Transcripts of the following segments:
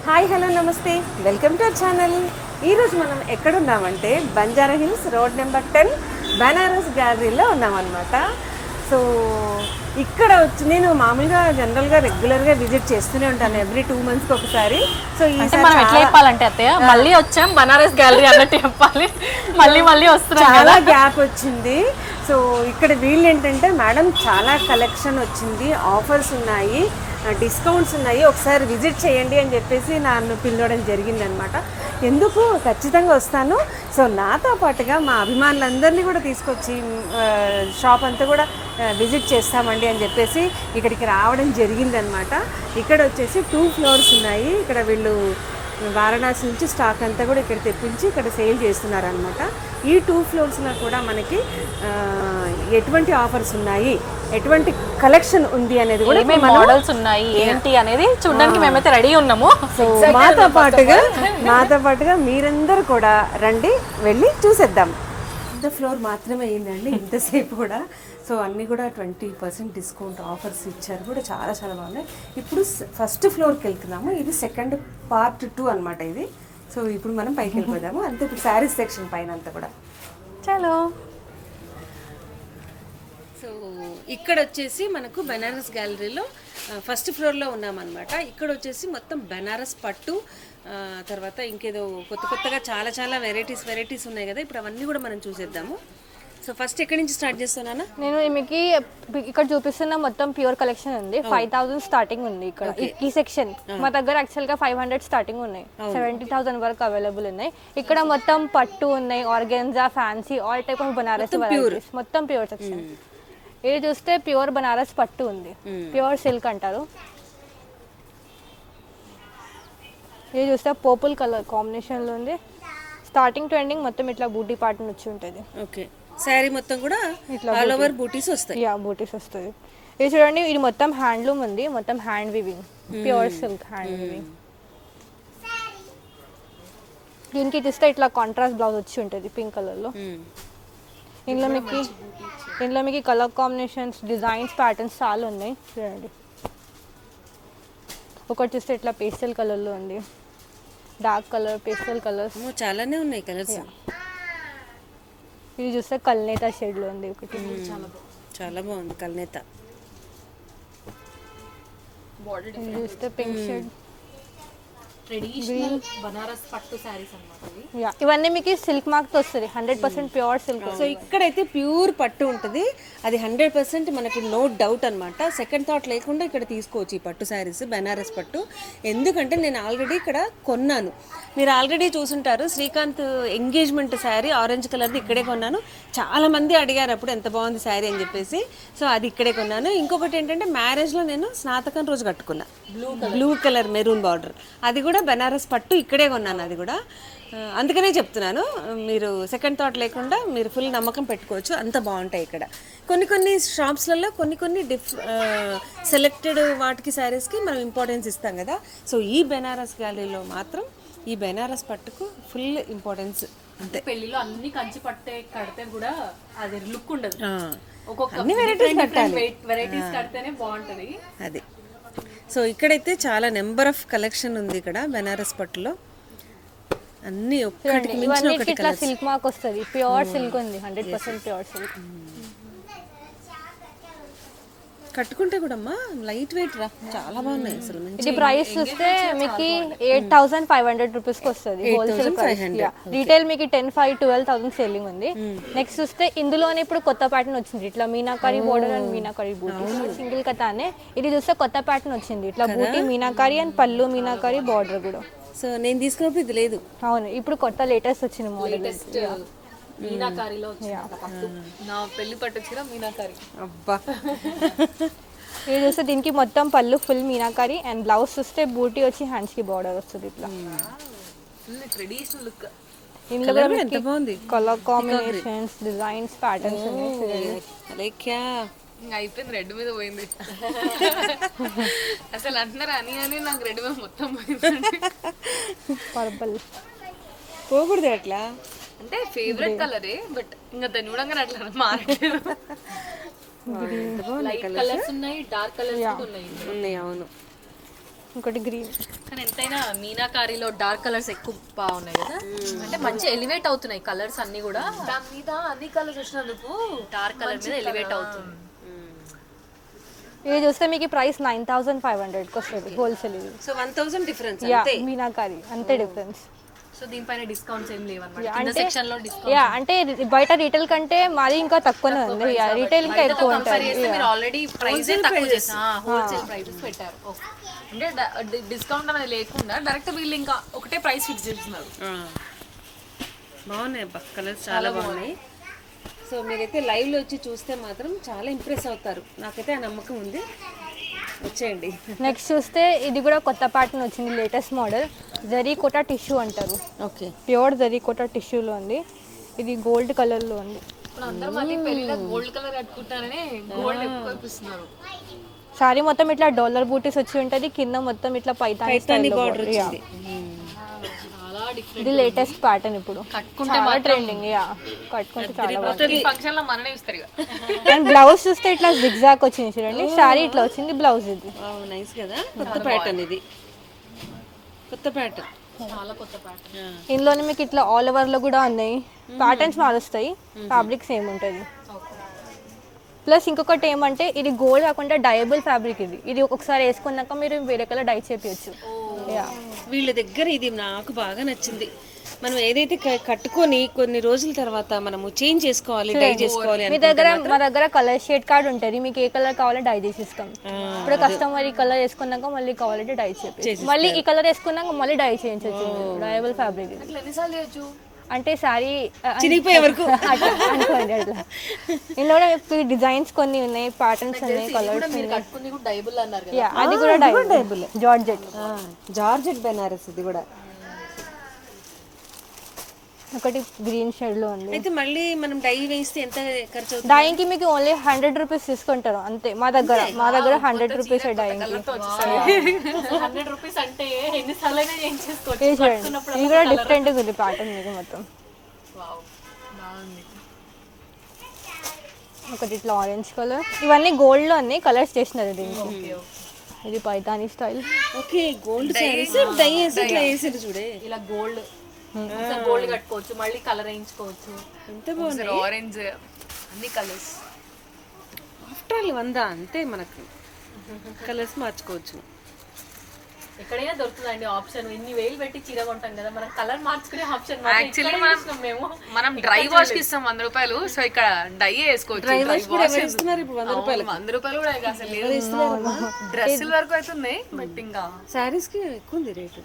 Hi hello namaste welcome to our channel. ఈరోజు మనం ఎక్కడున్నామంటే Banjara Hills road number 10 Banaras గ్యాలరీలో ఉన్నామన్నమాట. సో ఇక్కడ వచ్చి నేను మామూలుగా జనరల్గా రెగ్యులర్గా విజిట్ చేస్తూనే ఉంటాను ఎవ్రీ 2 monthsకి ఒకసారి. సో ఈసారి మనం ఎట్లా చెప్పాలంటే అత్తయ్య మళ్ళీ వచ్చాం బనారస్ గ్యాలరీ అన్నట్టు చెప్పాలి. మళ్ళీ వస్తున్నాం, చాలా గ్యాప్ వచ్చింది. సో ఇక్కడ వీళ్ళు ఏంటంటే మేడం చాలా కలెక్షన్ వచ్చింది, ఆఫర్స్ ఉన్నాయి, డిస్కౌంట్స్ ఉన్నాయి, ఒకసారి విజిట్ చేయండి అని చెప్పేసి నన్ను పిలవడం జరిగిందనమాట. ఎందుకు ఖచ్చితంగా వస్తాను. సో నాతో పాటుగా మా అభిమానులందరినీ కూడా తీసుకొచ్చి షాప్ అంతా కూడా విజిట్ చేస్తామండి అని చెప్పేసి ఇక్కడికి రావడం జరిగిందనమాట. ఇక్కడ వచ్చేసి 2 floors ఉన్నాయి. ఇక్కడ వీళ్ళు వారణాసి నుంచి స్టాక్ అంతా కూడా ఇక్కడ తెప్పించి ఇక్కడ సేల్ చేస్తున్నారనమాట. ఈ 2 floors-లో కూడా మనకి ఎటువంటి ఆఫర్స్ ఉన్నాయి, ఎటువంటి కలెక్షన్ ఉంది అనేది కూడా మోడల్స్ ఉన్నాయి ఏంటి అనేది చూడడానికి మేమైతే రెడీ ఉన్నాము. సో మాతో పాటుగా మీరందరూ కూడా రండి, వెళ్ళి చూసేద్దాం. ఇంత ఫ్లోర్ మాత్రమే అయిందండి ఇంతసేపు కూడా. సో అన్నీ కూడా 20% డిస్కౌంట్ ఆఫర్స్ ఇచ్చారు కూడా, చాలా చాలా బాగున్నాయి. ఇప్పుడు ఫస్ట్ ఫ్లోర్కి వెళ్తున్నాము. ఇది సెకండ్ పార్ట్ 2 అనమాట ఇది. సో ఇప్పుడు మనం పైకి వెళ్ళిపోదాము. అంతే ఇప్పుడు శారీస్ సెక్షన్ పైన అంతా కూడా చలో. సో ఇక్కడ వచ్చేసి మనకు బనారస్ గ్యాలరీలో ఫస్ట్ ఫ్లోర్లో ఉన్నామన్నమాట. ఇక్కడ వచ్చేసి మొత్తం బనారస్ పట్టు, తర్వాత ఇంకేదో కొత్తగా చాలా వెరైటీస్ ఉన్నాయి కదా. ఇప్పుడు అవన్నీ కూడా మనం చూసేద్దాము. సో ఫస్ట్ ఎక్కడి నుంచి స్టార్ట్ చేస్తున్నానా? నేను మీకు ఇక్కడ చూపిస్తున్న మొత్తం ప్యూర్ కలెక్షన్ ఉంది. 5000 స్టార్టింగ్ ఉంది ఇక్కడ ఈ సెక్షన్. మా దగ్గర యాక్చువల్ గా 500 స్టార్టింగ్ ఉన్నాయి, 70,000 వరకు అవైలబుల్ ఉన్నాయి. ఇక్కడ మొత్తం పట్టు ఉన్నాయి, organza, fancy, all type of Banaras varieties, మొత్తం ప్యూర్ సెక్షన్. ఇది చూస్తే ప్యూర్ బనారస్ పట్టు ఉంది, ప్యూర్ సిల్క్ అంటారు. ఇది చూస్తే పర్పుల్ కలర్ కాంబినేషన్ లో ఉంది. స్టార్టింగ్ టు ఎండింగ్ మొత్తం ఇట్లా బూటీ పార్ట్ వచ్చి ఉంటుంది. ఓకే, శారీ మొత్తం కూడా ఆల్ ఓవర్ బూటీస్ వస్తాయి. యా, బూటీస్ వస్తాయి. ఇది చూడండి, ఇది మొత్తం హ్యాండ్లూమ్ ఉంది, మొత్తం hand weaving, pure silk hand weaving. దీనికి చూస్తే ఇట్లా కాంట్రాస్ట్ బ్లౌజ్ వచ్చి ఉంటుంది పింక్ కలర్ లో. ఇందులో మీకు కలర్ కాంబినేషన్స్, డిజైన్స్, ప్యాటర్న్స్ చాలా ఉన్నాయి. చూడండి, ఒకటి చూస్తే ఇట్లా పేస్టల్ కలర్ లో ఉంది, డార్క్ కలర్, పేస్టల్ కలర్స్ చాలానే ఉన్నాయి కలర్స్. ఇది చూస్తే కల్నేత షేడ్ లో ఉంది ఒకటి, చాలా బాగుంది కల్నేత. ఇది చూస్తే పింక్ షేడ్, ట్రెడిషనల్ బనారస్ పట్టు సారీస్ అన్నమాట. ఇవన్నీ మీకు సిల్క్ మార్క్ తో వస్తుంది, 100% ప్యూర్ సిల్క్. సో ఇక్కడైతే ప్యూర్ పట్టు ఉంటుంది, అది 100% మనకి నో డౌట్ అనమాట. సెకండ్ థాట్ లేకుండా ఇక్కడ తీసుకోవచ్చు ఈ పట్టు శారీస్, బనారస్ పట్టు. ఎందుకంటే నేను ఆల్రెడీ ఇక్కడ కొన్నాను, మీరు ఆల్రెడీ చూసుంటారు. శ్రీకాంత్ ఎంగేజ్మెంట్ శారీ ఆరెంజ్ కలర్ది ఇక్కడే కొన్నాను. చాలా మంది అడిగారు అప్పుడు ఎంత బాగుంది శారీ అని చెప్పేసి. సో అది ఇక్కడే కొన్నాను. ఇంకొకటి ఏంటంటే మ్యారేజ్లో నేను స్నాతకం రోజు కట్టుకున్నా, బ్లూ కలర్ మెరూన్ బార్డర్, అది కూడా బనారస్ పట్టు ఇక్కడే కొన్నాను. అది కూడా అందుకనే చెప్తున్నాను, మీరు సెకండ్ థాట్ లేకుండా మీరు ఫుల్ నమ్మకం పెట్టుకోవచ్చు, అంత బాగుంటాయి ఇక్కడ. కొన్ని షాప్స్లలో కొన్ని సెలెక్టెడ్ వాటికి శారీస్కి మనం ఇంపార్టెన్స్ ఇస్తాం కదా. సో ఈ బెనారస్ గ్యాలరీలో మాత్రం ఈ బెనారస్ పట్టుకు ఫుల్ ఇంపార్టెన్స్. అంతే, పెళ్లిలో అన్ని కంచి పట్టే కడితే కూడా అది లుక్ ఉండదు, అన్ని వెరైటీస్ కట్టాలి, వెరైటీస్ కడితేనే బాగుంటది అది. సో ఇక్కడైతే చాలా నెంబర్ ఆఫ్ కలెక్షన్ ఉంది ఇక్కడ బెనారస్ పట్టులో. అన్ని ఒక్కటికి మించిన ఒకటి ఇట్లా సిల్క్ మార్క్ వస్తుంది, ప్యూర్ సిల్క్ ఉంది, 100% ప్యూర్ సిల్క్. కట్టుకుంటే కూడా అమ్మా లైట్ వెయిట్ రా, చాలా బాగున్నాయి అసలు. ఇది ప్రైస్ చూస్తే మీకు 8,500 రూపీస్కి వస్తుంది హోల్సేల్ ప్రైస్. రీటైల్ మీకు 10,500 12,000 సెల్లింగ్ ఉంది. నెక్స్ట్ చూస్తే ఇందులోనే ఇప్పుడు కొత్త ప్యాటర్న్ వచ్చింది, ఇట్లా మీనాకారి బోర్డర్ అండ్ మీనాకారి బూటీ, సింగిల్ కథానే. ఇది చూస్తే కొత్త ప్యాటర్న్ వచ్చింది, ఇట్లా బూటీ మీనాకారి అండ్ పళ్ళు మీనాకారి బార్డర్ కూడా. సో నేను తీసుకున్నప్పుడు ఇది లేదు. అవును, ఇప్పుడు కొత్త లేటెస్ట్ వచ్చింది మోడల్. మీనాకారిలో నా పెళ్లి పట్టు వచ్చిన మీనాకారి. అబ్బా, ఇది చూస్తే దీనికి మొత్తం పళ్ళు ఫుల్ మీనాకారి అండ్ బ్లౌజ్ చూస్తే బూటీ వచ్చి హ్యాండ్స్ కి బార్డర్ వస్తుంది ఇట్లా. Traditional look. ఇందులో ఎంత బాగుంది, కలర్ కాంబినేషన్స్, డిజైన్స్, ప్యాటర్న్స్ అయిపోయింది, రెడ్ మీద పోయింది అసలు అంటున్నారు అని నాకు రెడ్ మీద మొత్తం పోయింది. పర్పుల్ పోకూడదు అట్లా, అంటే ఫేవరెట్ కలరే, బట్ ఇంకా దాన్ని చూడంగానే అట్లా మారట్లేదు. లైట్ కలర్స్ ఉన్నాయి, డార్క్ కలర్స్ ఉన్నాయి. అవును. ఇంకోటి గ్రీన్. కానీ ఎంతైనా మీనాకారిలో డార్క్ కలర్స్ ఎక్కువ బాగున్నాయి కదా, అంటే మంచి ఎలివేట్ అవుతున్నాయి కలర్స్ అన్ని కూడా. దాని మీద అన్ని కలర్స్ వచ్చినందుకు డార్క్ కలర్ మీద ఎలివేట్ అవుతుంది. ఇది చూస్తే మీకు ప్రైస్ 9500కి వస్తుంది హోల్సేల్ ఇది. సో 1000 డిఫరెన్స్ యా మీనాకారి అంతే డిఫరెన్స్. సో దీనిపైన డిస్కౌంట్స్ ఏం లేవన్నమాట. అంటే సెక్షన్ లో డిస్కౌంట్ యా అంటే బయట రీటైల్ కంటే మాది ఇంకా తక్కువనే ఉంది. రీటైల్ ఇంకా ఎక్కువ కంపేర్ చేస్తే ఉంటుంది. మీరు ఆల్రెడీ ప్రైస్ తక్కువ చేస్తారు, హోల్సేల్ ప్రైసెస్ పెట్టారు. ఓకే, అంటే డిస్కౌంట్ అనేది లేకుండా డైరెక్ట్ వీళ్ళు ఇంకా ఒకటే ప్రైస్ ఫిక్స్ చేస్తున్నారు. బాగున్నాయి అబ్బా, కలర్స్ చాలా బాగున్నాయి. సో మీరైతే లైవ్లో వచ్చి చూస్తే మాత్రం చాలా ఇంప్రెస్ అవుతారు, నాకైతే ఆ నమ్మకం ఉంది. వచ్చేయండి. నెక్స్ట్ చూస్తే ఇది కూడా కొత్త ప్యాటర్న్ వచ్చింది, లేటెస్ట్ మోడల్. జరీకోటా టిష్యూ అంటారు. ఓకే, ప్యూర్ జరీకోటా టిష్యూలో ఉంది. ఇది గోల్డ్ కలర్లో ఉంది. ఇప్పుడు అందరూ మళ్ళీ పెళ్లిలో గోల్డ్ కలర్ కట్టుకుంటారని గోల్డ్ ఎక్కువ చూపిస్తున్నారు. సారీ మొత్తం ఇట్లా డాలర్ బూటీస్ వచ్చి ఉంటుంది, కింద మొత్తం ఇట్లా పైతాని బార్డర్ వచ్చింది. చాలా డిఫరెంట్. ఇది లేటెస్ట్ ప్యాటర్న్ ఇప్పుడు కట్టుకుంటే చాలా ట్రెండింగ్. యా కట్టుకుంటే చాలా బాగుంది. ఫంక్షన్ లో మననే ఇస్తారు ఇక. అండ్ బ్లౌజ్ చూస్తే ఇట్లా జిగ్జాగ్ వచ్చింది చూడండి, సారీ ఇట్లా వచ్చింది, బ్లౌజ్ ఇది. నైస్ కదా, కొత్త ప్యాటర్న్ ఇది, కొత్త ప్యాటర్న్, చాలా కొత్త ప్యాటర్న్. ఇందులోనే మీకు ఇట్లా ఆల్ ఓవర్ లో కూడా ఉన్నాయి. ప్యాటర్న్స్ మారుస్తాయి, ఫ్యాబ్రిక్ సేమ్ ఉంటుంది. ప్లస్ ఇంకొకటి ఏమంటే ఇది గోల్డ్ కాకుండా డయబుల్ ఫ్యాబ్రిక్. ఇది ఇది ఒకసారి వేసుకున్నాక మీరు వేరే కలర్ డై చేపించచ్చు. వీళ్ళ దగ్గర ఇది నాకు బాగా నచ్చింది. మనం ఏదైతే కట్టుకొని కొన్ని రోజుల తర్వాత మనము చేంజ్ చేసుకోవాలి, డై చేసుకోవాలి మీ దగ్గర మా దగ్గర కలర్ షేడ్ కార్డ్ ఉంటుంది, మీకు ఏ కలర్ కావాలో డై చేసి ఇస్తాం. ఇప్పుడు కస్టమర్ ఈ కలర్ వేసుకున్నాక మళ్ళీ కావాలంటే డై చేపించు, మళ్ళీ ఈ కలర్ వేసుకున్నాక మళ్ళీ డై చేయించవచ్చు. డయబుల్ ఫ్యాబ్రిక్ ఇది. ఎన్నిసార్లు చేయొచ్చు అంటే సారీ చిరిగిపోయే వరకు అనుకోండి అట్లా. ఇందులో డిజైన్స్ కొన్ని ఉన్నాయి, ప్యాటర్న్స్ ఉన్నాయి, కలర్స్ ఉన్నాయి. కట్టుకుంది కూడా డైబుల్ అన్నారు కదా. అది కూడా డైబుల్ జార్జెట్. జార్జెట్ బెనారస్ ఇది కూడా. ఒకటి గ్రీన్ షేడ్ లో ఉంది. అయితే మళ్ళీ మనం డై వేస్తే ఎంత ఖర్చు అవుతుంది? డైయింగ్ కి మీకు ఓన్లీ 100 రూపీస్ తీసుకుంటారు అంతే. మా దగ్గర 100 రూపీస్ డైయింగ్ కి. 100 రూపీస్ అంటే ఎన్నిసార్లు అయినా చేంజ్ చేసుకోవచ్చు. ఇది చూడండి, ఇది కూడా డిఫరెంట్ ఉంది ప్యాటర్న్ మీకు మొత్తం. వావ్, బాగుంది. ఒకటి ఇట్లా ఆరెంజ్ కలర్. ఇవన్నీ గోల్డ్ లో అన్ని కలర్స్ చేసినారు దీనికి. ఇది Paithani style. Okay, gold saris dye వేసి ఇట్లా వేసారు చూడే. ఇలా గోల్డ్ గోల్డ్ కట్టుకోవచ్చు, మళ్ళీ కలర్ వేయించుకోవచ్చు. ఎంత బాగుంది, ఆరెంజ్ అన్ని కలర్స్. ఆఫ్టర్ ఆల్ 100 అంతే, మనకు కలర్స్ మార్చుకోవచ్చు. ఎక్కడైనా దొరుకుతుందండి ఆప్షన్. ఇన్ని వేలు పెట్టి చీర కొంటాం కదా, మనం కలర్ మార్చుకునే ఆప్షన్ యాక్చువల్లీ మనం డ్రై వాష్ కి ఇస్తాం 100 రూపాయలు. సో ఇక్కడ డై వేసుకోవచ్చు. డ్రై వాష్ కూడా ఎవరు ఇస్తున్నారు ఇప్పుడు 100 రూపాయలు? 100 రూపాయలు కూడా అసలు లేదు. డ్రెస్సుల వరకు అయితే ఉన్నాయి, బట్ ఇంకా సారీస్ కి ఎక్కువ ఉంది రేటు.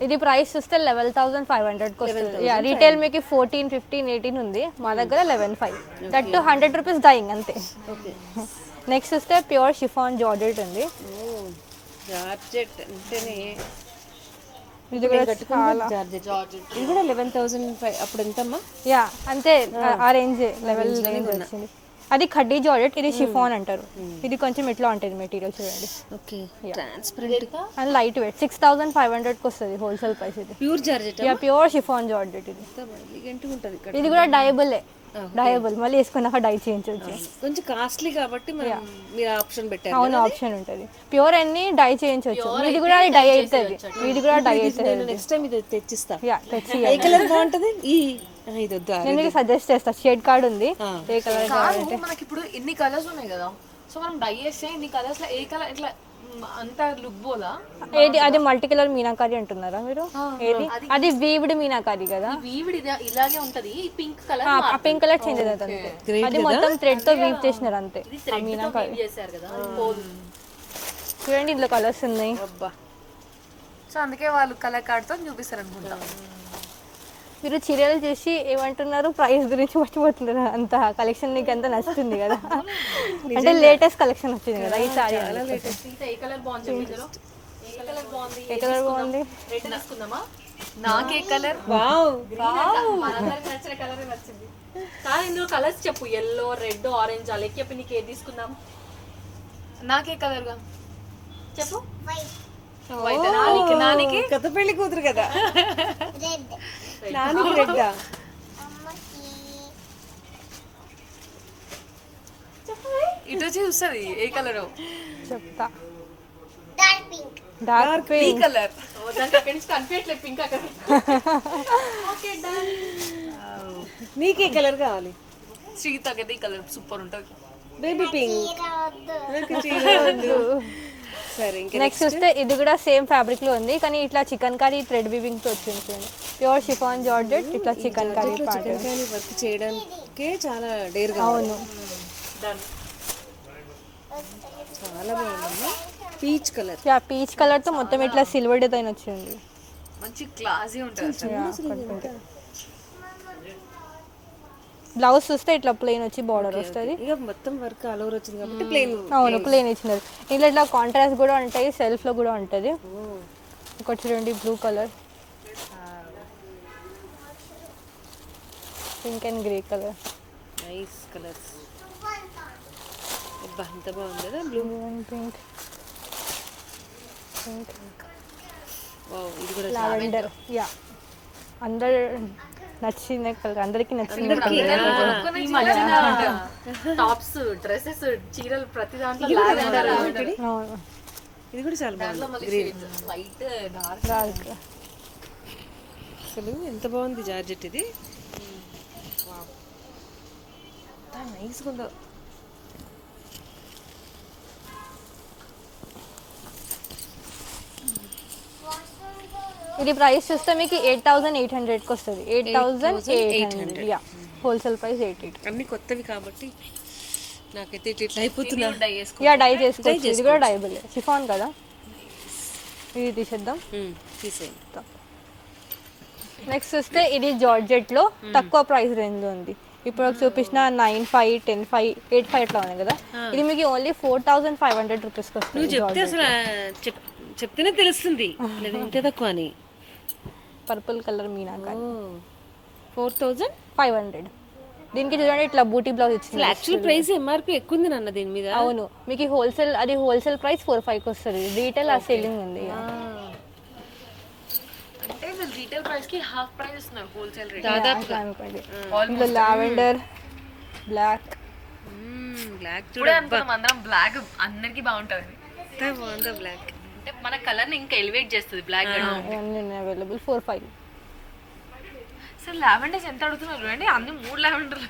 ఇది ప్రైస్ చూస్తే 11,500కి వస్తుంది. రీటైల్ మీకు 14, 15, 18 ఉంది, మా దగ్గర 11,500. దట్ 100 రూపీస్ డైయింగ్ అంతే. నెక్స్ట్ చూస్తే ప్యూర్ షిఫాన్ జార్జెట్ ఉంది. జార్జెట్ అంటేనే ఇది కూడా చాలా జార్జెట్. ఇది కూడా 11,500. అప్పుడు ఎంతమ్మా? యా అంతే, ఆ రేంజ్ లెవెల్ రేంజ్ వచ్చింది. అది ఖడ్డీ జార్జెట్, ఇది షిఫాన్ అంటారు. ఇది కొంచెం ఇట్లా ఉంటుంది మెటీరియల్ చూడండి. Okay, transparent and light weight. 6,500కి వస్తుంది హోల్సేల్ ప్రైస్. ఇది pure georgette. Yeah pure chiffon georgette. ఇది ఎలిగెంట్ ఉంటుంది ఇక్కడ. ఇది కూడా డయబుల్ మళ్ళీ వేసుకున్నాక డై చేయించవచ్చు. కొంచెం కాస్ట్లీ కాబట్టి మనం మీరు ఆప్షన్ పెట్టారు. అవును, ఆప్షన్ ఉంటుంది. ప్యూర్ అన్ని డై చేయించవచ్చు. ఇది కూడా డై అవుతుంది, ఇది కూడా డై అవుతుంది. నెక్స్ట్ టైం ఇది తెచ్చిస్తా. యా తెచ్చి ఏ కలర్ బాగుంటది? ఇది వద్దా? నేను మీకు సజెస్ట్ చేస్తా, షేడ్ కార్డ్ ఉంది, ఏ కలర్ కావాలంటే. మనకి ఇప్పుడు ఇన్ని కలర్స్ ఉన్నాయి కదా, సో మనం డై చేస్తే ఇన్ని కలర్స్ లో ఏ కలర్ ఇట్లా అంత లుక్ బోలా. ఏది అది మల్టీ కలర్ మీనాకారి అంటున్నారా మీరు? ఏది అది వీవ్డ్ మీనాకారి కదా. వీవిడి ఇలాగే ఉంటది, పింక్ కలర్. ఆ పింక్ కలర్ చేంజ్ అవుతుంది అంతే. అది మొత్తం థ్రెడ్ తో వీవ్ చేసినారు అంతే. ఆ మీనాకారి చేశారు కదా. చూడండి, ఇందులో కలర్స్ ఉన్నాయి. సో అందుకే వాళ్ళు కలర్ కార్డ్ తో చూపిస్తారు అనుకుంటా. మీరు చీరలు చూసి ఏమంటున్నారు, ప్రైస్ గురించి మర్చిపోతున్నారు. అంత కలెక్షన్ నీకు అంత నచ్చుతుంది కదా, అంటే లేటెస్ట్ కలెక్షన్ వచ్చింది కదా ఈ సారీ. ఏ కలర్ బాగుంది? ఏ కలర్ బాగుంది? ఏ కలర్ బాగుంది? రెడ్ తీసుకుందామా? నాకే కలర్ వావ్, మనందరికి నచ్చిన కలర్ నచ్చింది. కానీ ఇందులో కలర్స్ చెప్పు, ఎల్లో, రెడ్, ఆరెంజ్. అలా చెప్పి నీకు ఏది తీసుకుందాం? నాకే కలర్ గా చెప్పు. నానికి కొత్త పెళ్లి కూతురు కదా, నానికి రెడ్డా? ఇటు వచ్చి చూస్తుంది ఏ కలర్ చెప్తా. Dark pink. కలర్ దానికి అక్కడి నుంచి కనిపించట్లేదు పింక్ అక్కడ. నీకే కలర్ కావాలి? శ్రీతకైతే ఈ కలర్ సూపర్ ఉంటుంది. Baby pink. సరే ఇంకా నెక్స్ట్ చూస్తే ఇది కూడా సేమ్ ఫ్యాబ్రిక్ లో ఉంది కానీ ఇట్లా చికెన్ కర్రీ థ్రెడ్ వీవింగ్ తో వచ్చింది చూడండి. ప్యూర్ షిఫాన్ జార్జెట్ ఇట్లా చికెన్ కర్రీ చికెన్ కానీ వర్క్ చేయడానికే చాలా డేర్గా. అవును. చాలా బాగుంది. Peach colour. పీచ్ కలర్ తో మొత్తం ఇట్లా సిల్వర్ డిజైన్ వచ్చింది. మంచి క్లాసీ ఉంటుంది. బ్లౌజ్ చూస్తే ఇట్లా ప్లెయిన్ వచ్చి బార్డర్ వస్తుంది. ఇక మొత్తం వర్క్ ఆల్ ఓవర్ వచ్చింది కాబట్టి ప్లేన్. అవును ప్లెయిన్ ఇచ్చినారు. ఇంట్లో ఇట్లా కాంట్రాస్ట్ కూడా ఉంటాయి, సెల్ఫ్ లో కూడా ఉంటుంది. ఒకటి చూడండి blue colour, pink and grey colour. Nice colours. అబ్బా ఎంత బాగుంది కదా. బ్లూ అండ్ పింక్, వావ్ ఇది కూడా లావెండర్. యా అందరు నచ్చిన కలర్, అందరికి నచ్చిన టాప్స్, డ్రెస్సెస్, చీరలు ప్రతి దాంట్లో లావెండర్. ఇది కూడా చాలా బాగుంది. White dark. అసలు ఎంత బాగుంది జార్జెట్ ఇది. వావ్ ఎంత నైస్గా ఉందో. ఇది ప్రైస్ చూస్తే మీకు 8,800కి వస్తుంది. 8,800. Yeah wholesale price 8,800. అన్ని కొత్తవి కాబట్టి నాకైతే ఇట్లా అయిపోతున్నా. యా డై చేసుకోవచ్చు. ఇది కూడా డైబుల్ షిఫాన్ కదా. ఇది తీసేద్దాం. తీసేయండి. నెక్స్ట్ చూస్తే ఇది జార్జెట్ లో తక్కువ ప్రైస్ రేంజ్ లో ఉంది. ఇప్పుడు చూపించిన 9,500, 10,500, 8,500 అట్లా ఉన్నాయి కదా. ఇది మీకు ఓన్లీ 4,500 రూపీస్కి నువ్వు వస్తుంది. చెప్తే అసలు చెప్తేనే తెలుస్తుంది లేదు ఇంత తక్కువ అని. Purple colour meenakari 4,500. దీనికి చూడండి ఇట్లా బూటీ బ్లౌజ్ ఇచ్చింది. యాక్చువల్ ప్రైస్ ఎంఆర్పి ఎక్కువ ఉంది నాన్న దీని మీద. అవును మీకు హోల్సేల్, అది హోల్సేల్ ప్రైస్ 4,500కి వస్తుంది. రీటైల్ ఆ సెల్లింగ్ ఉంది. అంటే రీటైల్ ప్రైస్ కి హాఫ్ ప్రైస్ ఇస్తున్నారు హోల్సేల్ రేట్. దాదాపుగా ఇందులో లావెండర్, బ్లాక్. బ్లాక్ ఇప్పుడే అనుకున్నాం అందరం బ్లాక్ అందరికి బాగుంటుంది. ఎంత బాగుందో బ్లాక్. అంటే మన కలర్ ని ఇంకా ఎలివేట్ చేస్తుంది బ్లాక్. ఇవన్నీ అవైలబుల్ 4,500. సార్ లావెండర్స్ ఎంత అడుగుతున్నారు చూడండి, అన్ని 3 లావెండర్లు.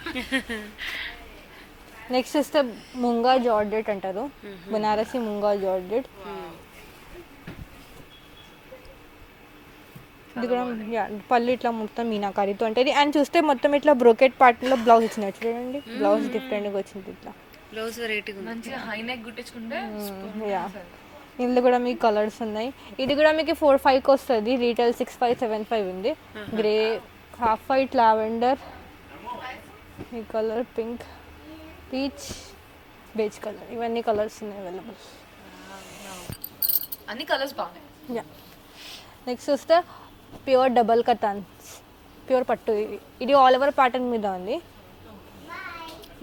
నెక్స్ట్ చూస్తే ముంగా జార్జెట్ అంటారు, బనారసి ముంగా జార్జెట్. ఇది కూడా పళ్ళు ఇట్లా మొత్తం మీనాకారితో ఉంటుంది. అండ్ చూస్తే మొత్తం ఇట్లా బ్రోకెట్ పార్ట్లో బ్లౌజ్ ఇచ్చినట్టు చూడంగా బ్లౌజ్ డిఫరెంట్గా వచ్చింది. ఇట్లా బ్లౌజ్ వెరైటీగా ఉంది. మంచిగా హై నెక్ గుట్టించుకుంటే యా ఇందులో కూడా మీకు కలర్స్ ఉన్నాయి. ఇది కూడా మీకు 4,500కి వస్తుంది. రీటైల్ 6,575 ఉంది. గ్రే, హాఫ్ వైట్, లావెండర్, ఈ colour pink, peach, beige colour, ఇవన్నీ కలర్స్ ఉన్నాయి అవైలబుల్. అన్ని కలర్స్ బాగున్నాయి. యా నెక్స్ట్ చూస్తే ప్యూర్ డబల్ కతాన్స్, ప్యూర్ పట్టు. ఇది ఆల్ ఓవర్ ప్యాటర్న్ మీద ఉంది.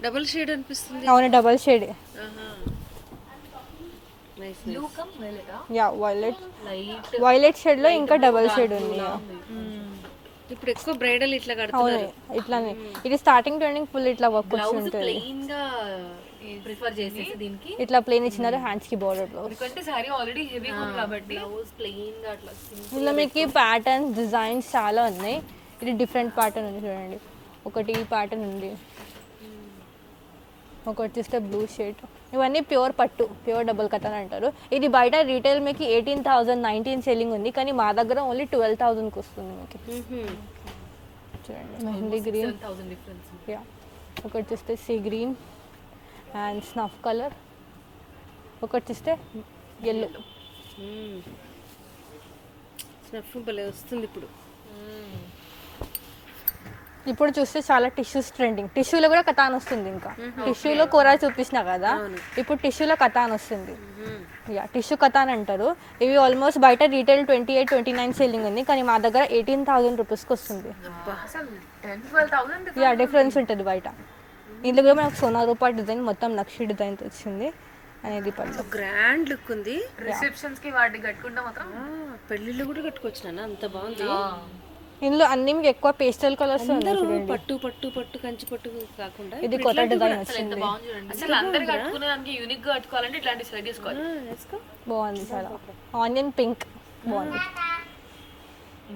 డబుల్ షేడ్ అనిపిస్తుంది. అవును double shade. Nice. Blue come వైలెటా? Yeah violet, light violet shade లో ఇంకా డబల్ షేడ్ ఉంది. ఇప్పుడు ఎక్కువ బ్రైడల్ ఇట్లా అవును కడుతున్నారు. ఇట్లానే. ఇది స్టార్టింగ్ ట్రెండింగ్ ఫుల్ ఇట్లా వర్క్ వచ్చి బ్లౌజ్ ఉంటుంది. ప్లెయిన్ గా ప్రిఫర్ చేసేసి దీనికి, ఇట్లా ప్లేన్ ఇచ్చినారు హ్యాండ్స్ కి బార్డర్ బ్లౌజ్. ఎందుకంటే సారీ ఆల్రెడీ హెవీ ఉంది కాబట్టి బ్లౌజ్ ప్లెయిన్ గా అట్లా ఇందులో మీకు ప్యాటర్న్స్, డిజైన్స్ చాలా ఉన్నాయి. ఇది డిఫరెంట్ ప్యాటర్న్ ఉంది చూడండి. ఒకటి ఈ ప్యాటర్న్ ఉంది, ఒకటి చూస్తే బ్లూ షేడ్. ఇవన్నీ ప్యూర్ పట్టు, ప్యూర్ డబుల్ కటన్ అంటారు. ఇది బయట రీటైల్ మీకు 18,000, 19 సెల్లింగ్ ఉంది. కానీ మా దగ్గర ఓన్లీ 12,000కి వస్తుంది మీకు. చూడండి మెహందీ గ్రీన్, 1000 డిఫరెన్స్. యా ఒకటి చూస్తే sea green and snuff colour, ఒకటి చూస్తే ఎల్లో. స్నఫ్ భలే వస్తుంది ఇప్పుడు. ఇప్పుడు చూస్తే చాలా టిష్యూస్ ట్రెండింగ్. టిష్యూలో కూడా కథాన్ వస్తుంది. ఇంకా టిష్యూలో కూర చూపించిన కదా, ఇప్పుడు టిష్యూలో కథాన్ వస్తుంది. యా టిష్యూ కథాన్ అంటారు. ఇవి ఆల్మోస్ట్ బయట రీటైల్ 28, 29 సెల్లింగ్ ఉంది. కానీ మా దగ్గర 18,000 రూపీస్కి వస్తుంది. అసలు 10,000-12,000 యా డిఫరెన్స్ ఉంటుంది బయట. ఇందులో కూడా మనకు సోనా రూపా డిజైన్, మొత్తం నక్షి డిజైన్ వచ్చింది అనేది పళ్ళు. గ్రాండ్ లుక్ ఉంది. రిసెప్షన్స్ కి వాటికి కట్టుకుంటే మాత్రం పెళ్ళిళ్ళు కూడా కట్టుకోవచ్చు నాన్న, అంత బాగుంది. ఇందులో అన్ని మీకు ఎక్కువ పేస్టల్ కలర్స్ ఉన్నాయి అందరూ చూడండి. పట్టు పట్టు పట్టు కంచి పట్టు కాకుండా ఇది కొత్త డిజైన్ వచ్చింది, బాగుంది చూడండి. అసలు అందరు కట్టుకునే దానికి యూనిక్ గా కట్టుకోవాలంటే ఇట్లాంటి సెలెక్ట్ చేసుకోవాలి. వేసుకో. బాగుంది చాలా. ఆనియన్ పింక్ బాగుంది.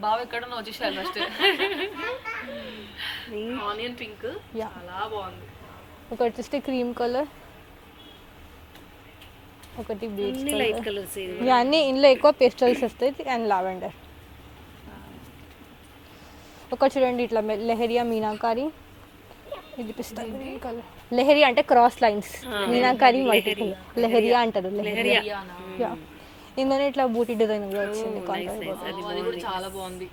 బాగా ఎక్కడన్నా వచ్చేసారు ఫస్ట్. ఆనియన్ పింక్ యా, చాలా బాగుంది. ఒకటి వచ్చేసి క్రీమ్ కలర్, ఒకటి బీచ్ అన్ని లైట్ కలర్స్ అన్ని ఇందులో ఎక్కువ పేస్టల్స్ వస్తాయి అండ్ లావెండర్. ఒకటి చూడండి ఇట్లా లెహరియా మీనాకారి, ఇది పిస్తా గ్రీన్ కలర్. లెహరియా అంటే క్రాస్ లైన్స్, మీనాకారి మల్టిపుల్, లెహరియా అంటారు. లెహరియా యా, ఇందులోనే ఇట్లా బూటీ డిజైన్ కూడా వచ్చింది. అది కూడా చాలా బాగుంది.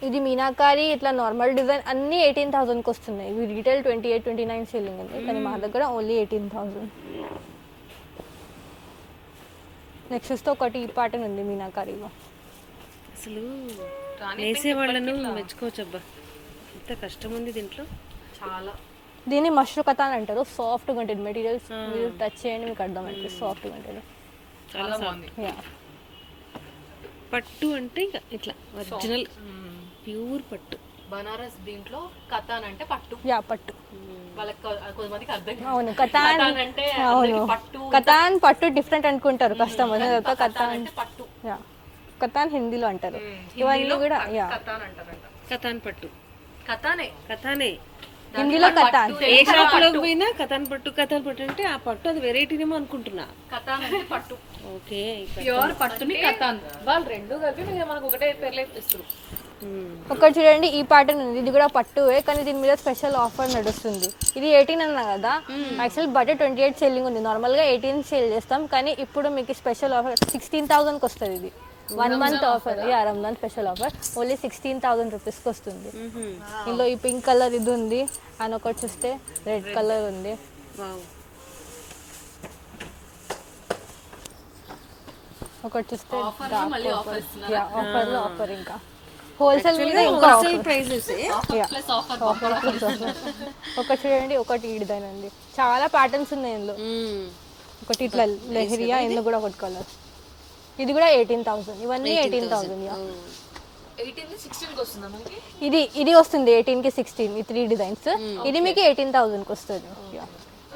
ఇది మీనాకారి ఇట్లా నార్మల్ డిజైన్ అన్ని 18,000కి వస్తున్నాయి. ఇవి రీటైల్ 28-29 సేలింగ్ ఉంది, కానీ మా దగ్గర ఓన్లీ 18,000. నెక్స్ట్ వస్తే ఒకటి ఈ ప్యాటర్న్ ఉంది మీనాకారిలో. అసలు వేసే వాళ్ళను మెచ్చుకోవచ్చు. అబ్బా ఎంత కష్టం ఉంది దీంట్లో. చాలా దీన్ని మష్రూ కథాన్ అంటారు. సాఫ్ట్గా ఉంటుంది మెటీరియల్స్, మీరు టచ్ చేయండి మీకు అర్థమవుతుంది, సాఫ్ట్గా ఉంటుంది. చాలా బాగుంది. యా, పట్టు అంటే ఇంకా ఇట్లా ఒరిజినల్ ప్యూర్ పట్టు. బనారస్ దీంట్లో కథాన్ అంటే పట్టు. యా పట్టు. వాళ్ళకి కొంతమందికి అర్థం కాదు. అవును, కథాన్ అంటే అవును, పట్టు కథాన్ పట్టు డిఫరెంట్ అనుకుంటారు కస్టమర్. కథాన్ అంటే పట్టు. యా, కథాన్ హిందీలో అంటారు. ఇవన్నీ కూడా యా కథాన్ అంటారంట. కథాన్ పట్టు, కథానే కథానే. హిందీలో కథాన్. ఏ షాప్ లోకి పోయినా కథాన్ పట్టు అంటే ఆ పట్టు అది వెరైటీనేమో అనుకుంటున్నా. కథాన్ అంటే పట్టు. ఓకే, ప్యూర్ పట్టుని కథాన్. వాళ్ళు రెండు కలిపి మీరు మనకు ఒకటే పేర్లు ఇస్తారు. ఒకటి చూడండి ఈ ప్యాటర్న్ ఉంది, ఇది కూడా పట్టువే, కానీ దీని మీద స్పెషల్ ఆఫర్ నడుస్తుంది. ఇది 18 అన్నా కదా, యాక్చువల్ బడ్జెట్ 28 సేలింగ్ ఉంది. నార్మల్గా 18 సేల్ చేస్తాం, కానీ ఇప్పుడు మీకు స్పెషల్ ఆఫర్ 16,000కి వస్తుంది. ఇది 1 month offer. Yeah, Ramzan special offer only 16,000 రూపీస్కి వస్తుంది. ఇందులో ఈ పింక్ కలర్ ఇది ఉంది, అండ్ ఒకటి చూస్తే రెడ్ కలర్ ఉంది. వావ్, ఒకటి చూస్తే మళ్ళీ ఆఫర్ ఇస్తున్నారు. ఆఫర్లో ఆఫర్, ఇంకా హోల్సేల్ మీద ఇంకా హోల్సేల్ ప్రైసెస్. Plus offer. ఒకటి చూడండి, ఒకటి ఈ డిజైన్ ఉంది. చాలా ప్యాటర్న్స్ ఉన్నాయి ఇందులో. ఒకటి ఇట్లా లెహరియా, ఇందులో కూడా ఒకటి కలర్. ఇది కూడా 18,000. ఇవన్నీ 18,000. యా, 18 16కి వస్తుందా మనకి? ఇది వస్తుంది 18కి 16. ఈ 3 డిజైన్స్. ఇది మీకు 18,000కి వస్తుంది. యా,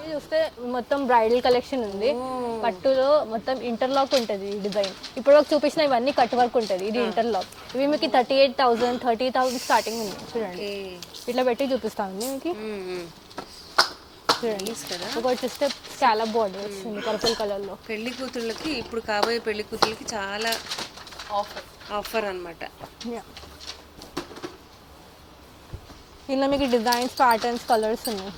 ఇది చూస్తే మొత్తం బ్రైడల్ కలెక్షన్ ఉంది. పట్టులో మొత్తం ఇంటర్లాక్ ఉంటుంది ఈ డిజైన్. ఇప్పుడు చూపించిన ఇవన్నీ కట్ వర్క్ ఉంటుంది, ఇది ఇంటర్లాక్. ఇవి మీకు 38,000 30,000 స్టార్టింగ్ ఉంది. చూడండి ఇట్లా పెట్టి చూపిస్తామండి మీకు. చూడండి ఒకటి చూస్తే స్కాలప్ బోర్డర్ వచ్చింది పర్పుల్ కలర్లో. పెళ్లి కూతుళ్ళకి, ఇప్పుడు కాబోయే పెళ్లి కూతుళ్ళకి చాలా ఆఫర్ అన్నమాట. ఇందులో మీకు డిజైన్స్, ప్యాటర్న్స్, కలర్స్ ఉన్నాయి.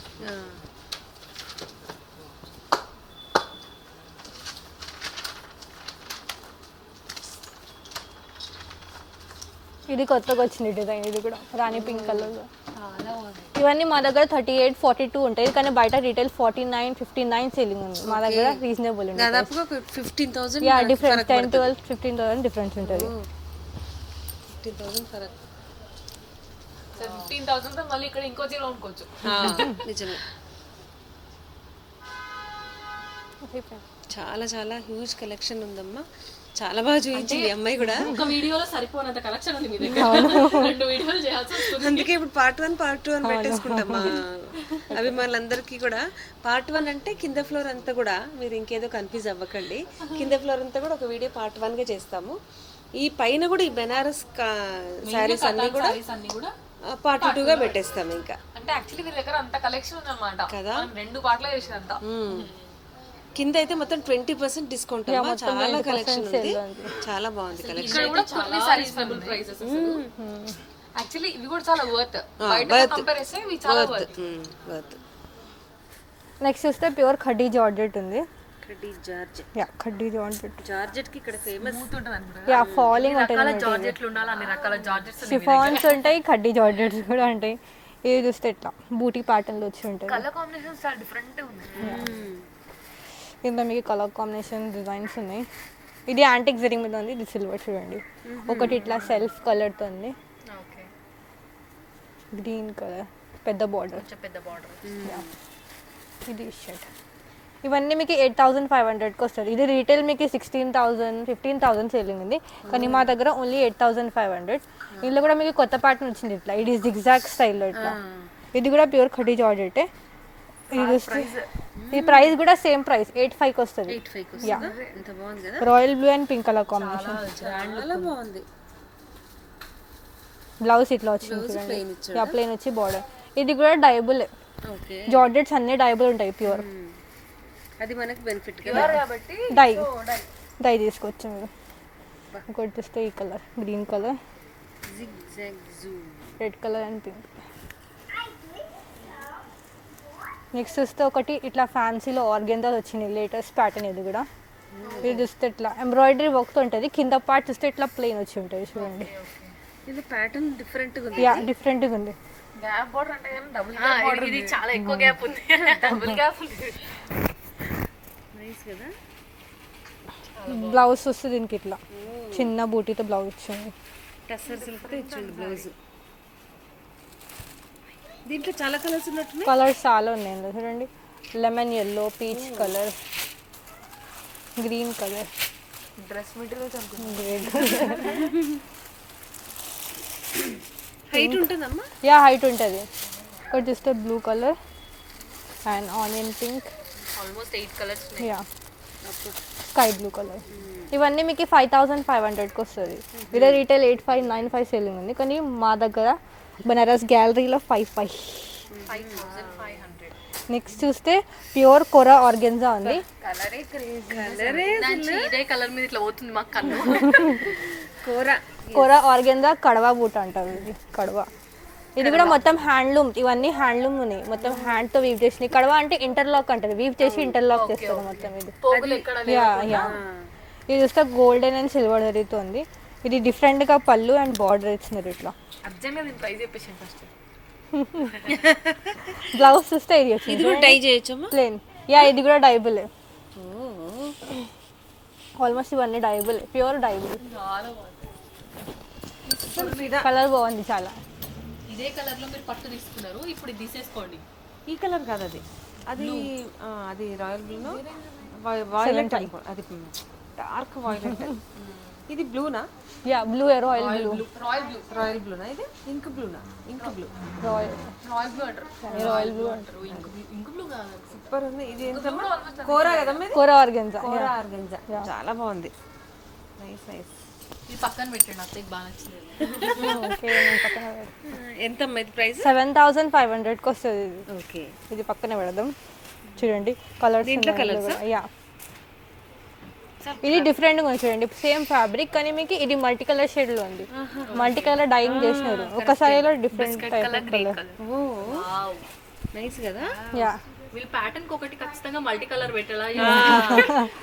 ఇది కొత్తగా వచ్చింది డిజైన్, ఇది కూడా రాణి పింక్ కలర్లో. ఇవన్నీ మా దగ్గర 38, 42 ఉంటాయి, కానీ బయట రీటైల్ 49, 59 సేలింగ్ ఉంది. మా దగ్గర రీజనబుల్ ఉంది. దాదాపుగా 15,000. యా, డిఫరెన్స్ 10, 12, 15,000 డిఫరెన్స్ ఉంటుంది. 15,000 ఫరక్. 15,000 తో మళ్ళీ ఇక్కడ ఇంకో చీర కొనుక్కోవచ్చు. నిజమే, చాలా చాలా హ్యూజ్ కలెక్షన్ ఉందమ్మా. చాలా బాగా చూపించింది అమ్మాయి కూడా. ఒక వీడియోలో సరిపోనంత కలెక్షన్ ఉంది మీ దగ్గర. 2 వీడియోలు చేయాల్సి వస్తుంది. అందుకే ఇప్పుడు పార్ట్ 1 పార్ట్ 2 అని పెట్టేసుకుంటాం. మా అభిమానులందరికీ కూడా పార్ట్ 1 అంటే కింద ఫ్లోర్ అంతా కూడా, మీరు ఇంకేదో కన్ఫ్యూజ్ అవ్వకండి. కింద ఫ్లోర్ అంతా కూడా ఒక వీడియో పార్ట్ 1గా చేస్తాము. ఈ పైన కూడా ఈ బెనారస్ శారీస్ అన్ని కూడా పార్ట్ 2గా పెట్టేస్తాము. ఇంకా అంటే యాక్చువల్లీ మీ దగ్గర అంత కలెక్షన్ ఉందన్నమాట కదా, 2 పార్ట్ల చేసినంత. కింద అయితే మొత్తం 20% డిస్కౌంట్ అమ్మా. చాలా కలెక్షన్ ఉంది, చాలా బాగుంది కలెక్షన్. ఇక్కడ కూడా చాలా రీజనబుల్ ప్రైసెస్ అసలు. యాక్చువల్లీ ఇవి కూడా చాలా వర్త్. బయట కంపేర్ చేస్తే ఇవి చాలా వర్త్. నెక్స్ట్ చూస్తే ప్యూర్ ఖడ్డీ జార్జెట్ ఉంది. Khaddi georgette. Yeah, khaddi georgette. Georgette కి ఇక్కడ ఫేమస్ ఉంటుంది అనుకుంటా. యా, ఫాలింగ్ ఉంటుంది. రకాల జార్జెట్లు ఉండాలి, అన్ని రకాల జార్జెట్స్. షిఫాన్స్ ఉంటాయి, ఖడ్డీ జార్జెట్స్ కూడా ఉంటాయి. ఇది చూస్తే ఇట్లా బూటీ ప్యాటర్న్లో వచ్చి ఉంటుంది. కలర్ కాంబినేషన్స్ చాలా డిఫరెంట్ ఉంది. ఇందులో మీకు కలర్ కాంబినేషన్ డిజైన్స్ ఉన్నాయి. ఇది యాంటిక్ జరీ మీద ఉంది, ఇది సిల్వర్. చూడండి ఒకటి ఇట్లా సెల్ఫ్ కలర్తో ఉంది, ఓకే, గ్రీన్ కలర్, పెద్ద బార్డర్. పెద్ద బార్డర్. ఇది షర్ట్. ఇవన్నీ మీకు 8,500కి వస్తుంది. ఇది రీటైల్ మీకు 16,000 15,000 సేలింగ్ ఉంది, కానీ మా దగ్గర ఓన్లీ 8,500. ఇందులో కూడా మీకు కొత్త ప్యాటర్న్ వచ్చింది ఇట్లా, ఇది జిగ్జాగ్ స్టైల్లో ఇట్లా. ఇది కూడా ప్యూర్ ఖడీ జార్జెట్. ఇది చూస్తే ఈ ప్రైస్ కూడా సేమ్ ప్రైస్ 8,500కి వస్తుంది. 8,500 వస్తుందా? ఎంత బాగుంది కదా, royal blue and pink colour combination. చాలా బాగుంది. బ్లౌజ్ ఇట్లా వచ్చింది plain చూడండి, ప్లెయిన్ వచ్చి బార్డర్. ఇది కూడా డైబుల్, ఓకే. జార్జెట్స్ అన్ని డైబుల్ ఉంటాయి ప్యూర్. అది మనకి బెనిఫిట్ కాబట్టి డై తీసుకోవచ్చు మీరు. ఒకటి చూస్తే ఈ colour green colour, red colour and pink. Next చూస్తే ఒకటి ఇట్లా ఫ్యాన్సీలో ఆర్గెంజా వచ్చింది, లేటెస్ట్ ప్యాటర్న్. ఇది కూడా ఇది చూస్తే ఇట్లా ఎంబ్రాయిడరీ వర్క్తో ఉంటుంది, కింద పార్ట్ చూస్తే ఇట్లా ప్లెయిన్ వచ్చి ఉంటుంది చూడండి. ఇది ప్యాటర్న్ డిఫరెంట్గా ఉంది. యా డిఫరెంట్గా ఉంది. గ్యాప్ బోర్డర్ అంటే కానీ డబుల్ గ్యాప్ బోర్డర్ ఇది చాలా ఎక్కువ గ్యాప్ ఉంది. డబుల్ గ్యాప్ ఉంది. నైస్ కదా. బ్లౌజ్ వస్తుంది దీనికి ఇట్లా చిన్న బూటీతో బ్లౌజ్ వచ్చింది. టస్సర్ సిల్క్తో ఇచ్చింది బ్లౌజ్. దీంట్లో చాలా కలర్స్ ఉన్నట్టున్నాయి. కలర్స్ చాలా ఉన్నాయి ఇందులో చూడండి, lemon yellow, peach colour, green colour, dress materials అనుకుంటున్నాను. హైట్ ఉంటుందమ్మా. యా హైట్ ఉంటుంది. ఇక్కడ చూస్తే blue colour and onion pink, almost 8 colours ఉన్నాయి. Yeah sky blue colour. ఇవన్నీ మీకు 5,500కి వస్తుంది. ఇదే రీటైల్ 8,595 సేలింగ్ ఉంది, కానీ మా దగ్గర బనారస్ గ్యాలరీలో 5,500. నెక్స్ట్ చూస్తే ప్యూర్ కొరా ఆర్గెన్జా ఉంది. కలరే ఇదే కలర్ మీద ఇట్లా పోతుంది మాకు కన్ను. కొరా ఆర్గెన్జా కడవా బూట్ అంటారు, ఇది కడవా. ఇది కూడా మొత్తం హ్యాండ్లూమ్, ఇవన్నీ హ్యాండ్లూమ్ ఉన్నాయి, మొత్తం హ్యాండ్తో వీవ్ చేసినాయి. కడవా అంటే ఇంటర్లాక్ అంటారు, వీవ్ చేసి ఇంటర్లాక్ చేస్తారు మొత్తం. ఇది పోగులు ఎక్కడ యా యా ఇది చూస్తే గోల్డెన్ అండ్ సిల్వర్ జరీతో ఉంది. ఇది డిఫరెంట్గా పళ్ళు అండ్ బార్డర్ ఇచ్చినారు ఇట్లా. అర్జెంట్గా దీని ప్రైస్ చెప్పేసి ఫస్ట్. బ్లౌజ్ చూస్తే ఇది ఇది వచ్చింది కూడా డై చేయొచ్చమ్మా. ప్లేన్. యా ఇది కూడా డైబుల్, ఆల్మోస్ట్ ఇవన్నీ డైబుల్, ప్యూర్ డైబుల్. కలర్ బాగుంది చాలా. ఇదే కలర్ లో మీరు పట్టు తీసుకున్నారు, ఇప్పుడు ఇది తీసేసుకోండి. ఈ కలర్ కాదు అది, అది అది రాయల్ బ్లూలో వాయిలెట్ అనుకో, అది డార్క్ వాయిలెట్. ఇది బ్లూనా? Yeah blue, royal blue. Royal బ్లూనా? ఇది ఇంక్ బ్లూనా? ఇంక్ బ్లూ, రాయల్ బ్లూ అంటారు. రాయల్ బ్లూ అంటారు. ఇంక బ్లూ కాదు. సూపర్ ఉంది. ఇది ఎంతమ్మా? కోరా కదమ్మా ఇది? కొరా ఆర్గెన్జా. కోరా ఆర్గెన్జా చాలా బాగుంది. Nice nice. ఇది పక్కన పెట్టండి, అత్తయ్యకి బాగా నచ్చింది. ఓకే నేను పక్కన ఎంతమ్మా ఇది ప్రైస్? 7,500కి వస్తుంది ఇది. ఓకే. ఇది పక్కన పెడదాం చూడండి, కలర్స్. దీంట్లో colours ఆ? యా ఇది డిఫరెంట్గా ఉంది చూడండి, సేమ్ ఫ్యాబ్రిక్ కానీ మీకు ఇది మల్టీ కలర్ షేడ్లో ఉంది. మల్టీ కలర్ డైయింగ్ చేసినారు ఒకసారిలో, different type of colour. Oh nice కదా. యా వీళ్ళు ప్యాటర్న్ ఒకటి ఖచ్చితంగా మల్టీ కలర్ పెట్టాలా?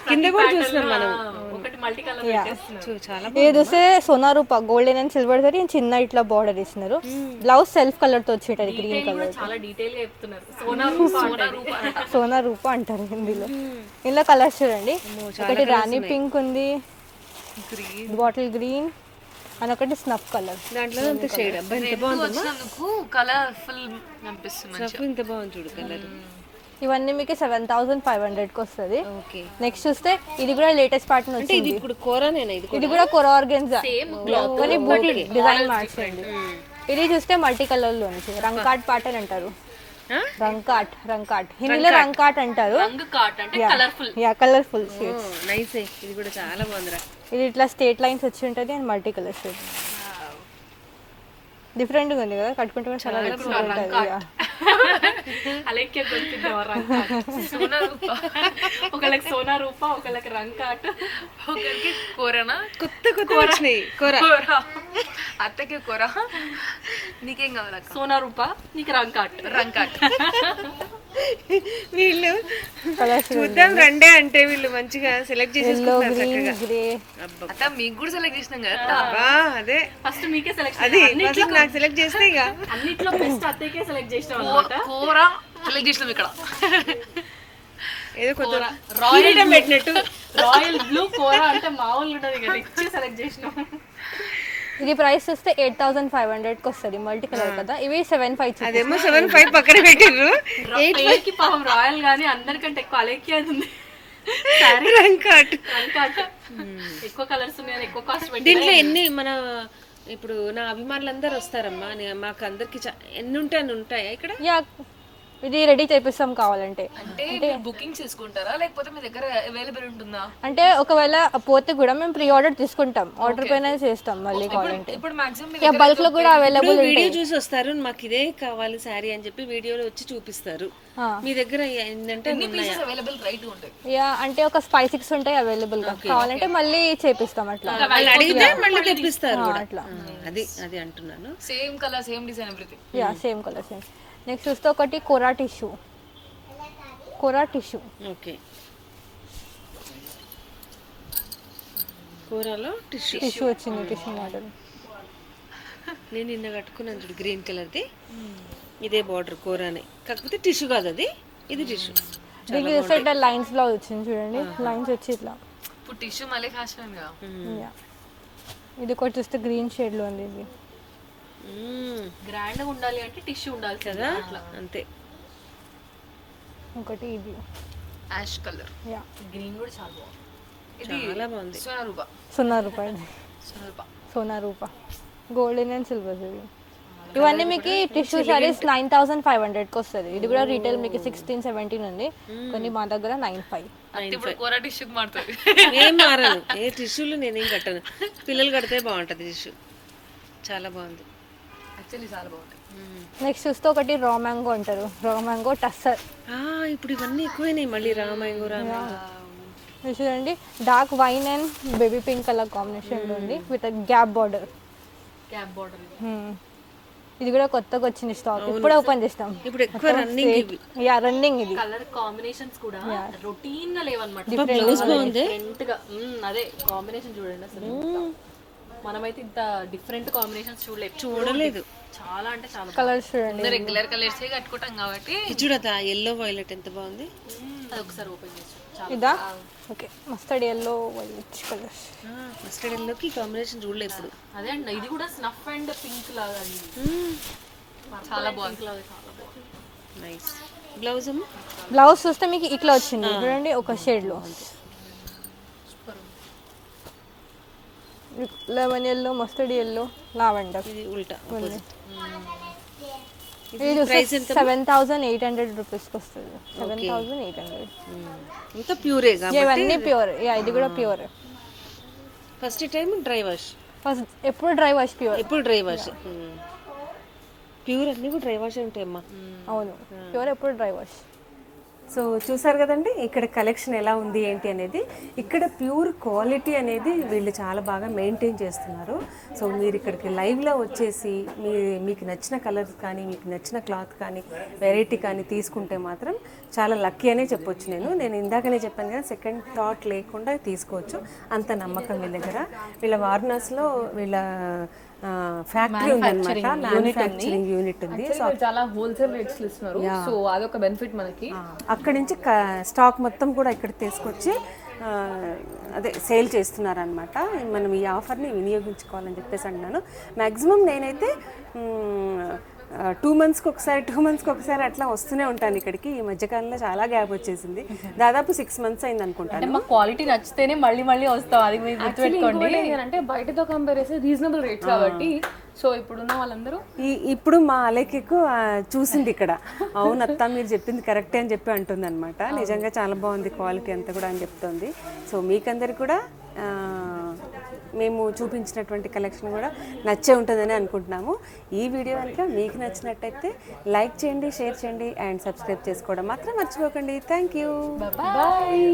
కింద కూడా చూస్తున్నాం మనం. ఒకటి మల్టీ కలర్ పెట్టేస్తున్నారు. చాలా ఇది చూస్తే సోనా రూపా గోల్డెన్ అండ్ సిల్వర్ సరి చిన్న ఇట్లా బార్డర్ ఇచ్చినారు. బ్లౌజ్ సెల్ఫ్ కలర్ తో వచ్చేటది, గ్రీన్ కలర్. చాలా డీటెయిల్ గా చెప్తున్నారు. సోనా రూపా అంట. సోనా రూపా అంటారు హిందీలో. ఇందులో కలర్స్ చూడండి, ఒకటి రాణి పింక్ ఉంది, బాటిల్ గ్రీన్ అని, ఒకటి స్నఫ్ కలర్. దాంట్లో అంత షేడ్. అబ్బాయి ఎంత బాగుంది వచ్చినందుకు కలర్ఫుల్ అనిపిస్తుంది. ఇంత బాగుంది చూడు కలర్. ఇవన్నీ మీకు 7,500కి వస్తుంది. ఓకే. నెక్స్ట్ చూస్తే ఇది కూడా లేటెస్ట్ ప్యాటర్న్ అంటే ఇది వచ్చింది. ఇప్పుడు కోరానేనా? ఇది ఇది కూడా కొర ఆర్గెన్జా కానీ బూటీ డిజైన్ మార్చండి. ఇది చూస్తే మల్టీ కలర్ లో ఉంది, రంకాట్ ప్యాటర్న్ అంటారు. రంకాట్ హిందీలో రంకాట్ అంటారు. రంగు కాట్ అంటే colourful. Yeah colourful shades. Nice. ఇది కూడా చాలా బాగుందిరా. ఇది ఇట్లా స్ట్రేట్ లైన్స్ వచ్చి ఉంటుంది అండ్ మల్టీ కలర్ షేడ్. డిఫరెంట్గా ఉంది కదా, కట్టుకుంటే కూడా చాలా లుక్స్గా ఉంటుంది. అలాగే కొనుక్కుందాం రంకాట్. సోనా రూపా ఒకళ్ళకి సోనా రూపా, ఒకళ్ళకి రంకాట్, ఒకరికి కోరనా. కొత్త వచ్చినాయి. కోరా అత్తకి కోర, నీకేం కావాలి? సోనా రూపా, నీకు రంకాట్. వీళ్ళు కలర్స్ చూద్దాం రండే అంటే వీళ్ళు మంచిగా సెలెక్ట్ చేసేసుకుంటారు చక్కగా. గ్రే. అత్త మీకు కూడా సెలెక్ట్ చేసినాం కదా. అదే ఫస్ట్ మీకే సెలెక్ట్. అది ఫస్ట్ నాకు సెలెక్ట్ చేస్తే ఇక అన్నిట్లో బెస్ట్ అత్తకే సెలెక్ట్ చేసినాం అన్నమాట. కోర సెలెక్ట్ చేసినాం ఇక్కడ. ఏదో కొత్త రాయల్ కిరీటం పెట్టినట్టు. రాయల్ బ్లూ కోర అంటే మామూలు ఉండదు కదా, ఇచ్చి సెలెక్ట్ చేసినాం. ఇది ప్రైస్ వస్తే 8,500కి వస్తుంది, మల్టీ కలర్ కదా. ఇవి 7,500. అదేమో 7,500 పక్కన పెట్టిర్రు. కి పాపం రాయల్ గానీ అందరికంటే ఎక్కువ అలెక్కి అది ఉంది. రంకాట్. ఎక్కువ కలర్స్ ఉన్నాయి, ఎక్కువ కాస్ట్ పెట్టి. దీంట్లో ఎన్ని మన ఇప్పుడు నా అభిమానులందరూ వస్తారమ్మా, మాకు అందరికి ఎన్ని ఉంటాయి అన్ని ఉంటాయా ఇక్కడ? యా, ఇది రెడీ చేపిస్తాం కావాలంటే. అంటే బుకింగ్ చేసుకుంటారా లేకపోతే మీ దగ్గర అవైలబుల్ ఉంటుందా? అంటే ఒకవేళ పోతే కూడా మేము ప్రీ ఆర్డర్ తీసుకుంటాం, ఆర్డర్ పైన చేస్తాం మళ్ళీ కావాలంటే. ఇప్పుడు మాక్సిమం యా, బల్క్ లో కూడా అవైలబుల్ వీడియో చూసి వస్తారు, మాకు ఇదే కావాలి శారీ అని చెప్పి వీడియోలో వచ్చి చూపిస్తారు. మీ దగ్గర ఏంటంటే అవైలబుల్ రైట్ ఉంటాయి. యా, అంటే ఒక 5-6 ఉంటాయి అవైలబుల్ గా, కావాలంటే మళ్ళీ చేపిస్తాం అట్లా. వాళ్ళు అడిగితే మళ్ళీ తెప్పిస్తారు కూడా. అట్లా అది అంటున్నాను. Same colour same design everything. Yeah, same colour same. Next చూస్తే ఒకటి కోరా టిష్యూ. ఓకే, కూరలో టిష్యూ వచ్చింది, టిష్యూ మోడల్. నేను నిన్న కట్టుకున్నాను చూడు, గ్రీన్ కలర్ది. ఇదే బార్డర్ కూరనే, కాకపోతే టిష్యూ కాదు అది, ఇది టిష్యూ. దీనికి చూస్తే ఇట్లా లైన్స్ లో వచ్చింది చూడండి, లైన్స్ వచ్చి ఇట్లా. ఇప్పుడు టిష్యూ మళ్ళీ ఫ్యాషన్ గా. యా, ఇది ఒకటి చూస్తే గ్రీన్ షేడ్ లో ఉంది. ఇది గ్రాండ్ గా ఉండాలి అంటే టిష్యూ ఉండాలి కదా, అంతే. ఒకటి ఇది యాష్ కలర్. యా, గ్రీన్ కూడా చాలా బాగుంది. ఇది చాలా బాగుంది. ₹100. సోనా రూపా, గోల్డెన్ అండ్ సిల్వర్. ఇవన్నీ మీకు టిష్యూ సారీస్ 9,500కి వస్తుంది. ఇది కూడా రీటైల్ మీకు 16-17 ఉంది, కానీ మా దగ్గర 9,500. ఇప్పుడు కోరా టిష్యూకి మారుతుంది. ఏం మారను, ఏ టిష్యూలు నేనేం కట్టను, పిల్లలు కడితే బాగుంటుంది టిష్యూ. చాలా బాగుంది, యాక్చువల్లీ చాలా బాగుంది. నెక్స్ట్ చూస్తే ఒకటి రా మ్యాంగో అంటారు, రా మ్యాంగో టస్సర్. ఇప్పుడు ఇవన్నీ ఎక్కువైనాయి మళ్ళీ. రామాయంగో చూడండి, dark wine and baby pink colour combination ఉంది విత్ గ్యాప్ బార్డర్. ఇది కూడా కొత్తగా వచ్చింది స్టాక్, ఇప్పుడే ఓపెన్ చేస్తాం. ఇప్పుడు ఎక్కువ రన్నింగ్. Yeah, running. ఇది కలర్ కాంబినేషన్స్ కూడా రొటీన్ గా లేవన్నమాట. బ్లౌజ్ బాగుంది, డిఫరెంట్ గా. అదే కాంబినేషన్ చూడండి, అసలు మనమైతే ఇంత డిఫరెంట్ కాంబినేషన్స్ చూడలేదు. చాలా అంటే చాలా కలర్స్ చూడండి, రెగ్యులర్ కలర్స్ కట్టుకుంటాం కాబట్టి. చూడదా ఎల్లో వైలెట్ ఎంత బాగుంది. అది ఒకసారి ఓపెన్ చేసి ఇదా. Okay, mustard yellow violet colours. Mustard ఎల్లోకి కాంబినేషన్ చూడలేదు ఇప్పుడు. అదే అండి, ఇది కూడా స్నఫ్ అండ్ పింక్ లాగా చాలా బాగుంది. నైస్. బ్లౌజ్ బ్లౌజ్ చూస్తే మీకు ఇట్లా వచ్చింది చూడండి, ఒక షేడ్ లో lemon yellow, mustard yellow, lavender. ఇది ఉల్టా. ఇది 7,800 రూపీస్కి వస్తుంది. 7,800. ఇంత ప్యూరే ఇవన్నీ ప్యూర్. యా, ఇది కూడా pure. First time dry wash. First ఎప్పుడు డ్రై వాష్, ప్యూర్ ఎప్పుడు డ్రై వాష్. ప్యూర్ అన్నీ కూడా డ్రై వాష్ ఉంటాయి అమ్మా. అవును, ప్యూర్ ఎప్పుడు డ్రై వాష్. సో చూసారు కదండి ఇక్కడ కలెక్షన్ ఎలా ఉంది ఏంటి అనేది. ఇక్కడ ప్యూర్ క్వాలిటీ అనేది వీళ్ళు చాలా బాగా మెయింటైన్ చేస్తున్నారు. సో మీరు ఇక్కడికి లైవ్లో వచ్చేసి మీకు నచ్చిన కలర్స్ కానీ మీకు నచ్చిన క్లాత్ కానీ వెరైటీ కానీ తీసుకుంటే మాత్రం చాలా లక్కీ అనే చెప్పొచ్చు. నేను ఇందాకనే చెప్పాను కదా, సెకండ్ థాట్ లేకుండా తీసుకోవచ్చు, అంత నమ్మకం వీళ్ళ దగ్గర. వీళ్ళ వారణాసిలో వీళ్ళ ఫ్యాక్టరీ ఉందన్నమాట, మ్యానుఫ్యాక్చరింగ్ యూనిట్ ఉంది. సో చాలా హోల్సేల్ రేట్స్ ఇస్తున్నారు, సో అదొక బెనిఫిట్ మనకి. అక్కడి నుంచి స్టాక్ మొత్తం కూడా ఇక్కడ తీసుకొచ్చి అదే సేల్ చేస్తున్నారనమాట. మనం ఈ ఆఫర్ని వినియోగించుకోవాలని చెప్పేసి అంటున్నాను. మ్యాక్సిమం నేనైతే 2 మంత్స్కి ఒకసారి అట్లా వస్తూనే ఉంటాను ఇక్కడికి. ఈ మధ్యకాలంలో చాలా గ్యాప్ వచ్చేసింది, దాదాపు 6 మంత్స్ అయింది అనుకుంటాను. మా క్వాలిటీ నచ్చితేనే మళ్ళీ వస్తాం, అది మీరు గుర్తుపెట్టుకోండి. అంటే బయటతో కంపేర్ చేస్తే రీజనబుల్ రేట్స్ కాబట్టి, సో ఇప్పుడున్న వాళ్ళందరూ ఇప్పుడు మా అలెక్కు చూసింది ఇక్కడ, అవును అత్త మీరు చెప్పింది కరెక్టే అని చెప్పి అంటుంది అనమాట. నిజంగా చాలా బాగుంది క్వాలిటీ అంతా కూడా అని చెప్తుంది. సో మీకందరికి కూడా మేము చూపించినటువంటి కలెక్షన్ కూడా నచ్చే ఉంటుందని అనుకుంటున్నాము. ఈ వీడియో కనుక మీకు నచ్చినట్టయితే లైక్ చేయండి, షేర్ చేయండి అండ్ సబ్స్క్రైబ్ చేసుకోవడం మాత్రం మర్చిపోకండి. Thank you, bye.